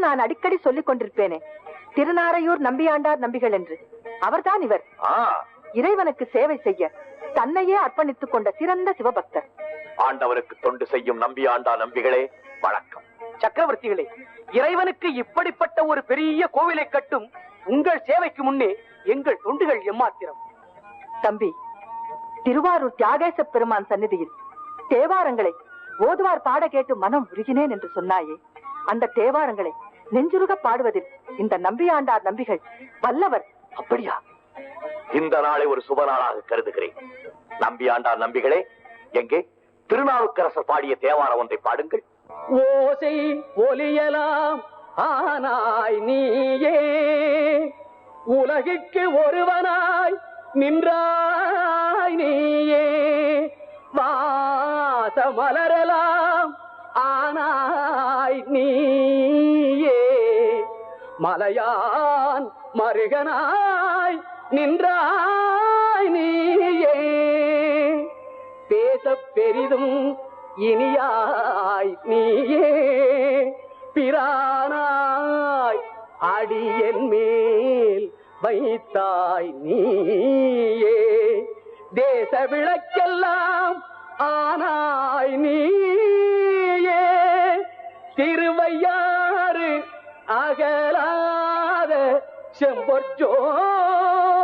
நான் அடிக்கடி சொல்லிக் கொண்டிருப்பேனே, திருநாரையூர் நம்பியாண்டார் நம்பிகள் என்று. அவர்தான் இவர். இறைவனுக்கு சேவை செய்ய தன்னையே அர்ப்பணித்துக் கொண்ட சிறந்த சிவபக்தர். ஆண்டவருக்கு தொண்டு செய்யும் நம்பியாண்டா நம்பிகளே வணக்கம். சக்கரவர்த்திகளே, இறைவனுக்கு இப்படிப்பட்ட ஒரு பெரிய கோவிலை கட்டும் உங்கள் சேவைக்கு முன்னே எங்கள் தொண்டுகள் எம்மாத்திரம். தம்பி, திருவாரூர் தியாகேச பெருமான் சந்நிதியில் தேவாரங்களை ஓதுவார் பாட கேட்டு மனம் உருகினேன் என்று சொன்னாயே, அந்த தேவாரங்களை நெஞ்சுருக பாடுவதில் இந்த நம்பியாண்டார் நம்பிகள் வல்லவர். அப்படியா? இந்த நாளை ஒரு சுப நாளாக கருதுகிறேன். நம்பியாண்டார் நம்பிகளே, எங்கே திருநாவுக்கரசர் பாடிய தேவாரம் ஒன்றை பாடுங்கள். ஓசை ஒலியலாம் ஆனாய் நீயே, உலகிற்கு ஒருவனாய் நின்றாய் நீயே, வாச மலரலாம் ஆனாய் நீயே, மலையான் மருகனாய் நின்றாய் நீயே, பேச பெரிதும் இனியாய் நீயே, பிரானாய் அடியன் மேல் வைத்தாய் நீயே, தேச விளக்கெல்லாம் ஆனாய் நீயே, திருவையாறு அகலாத செம்பொற்ஜோதியே,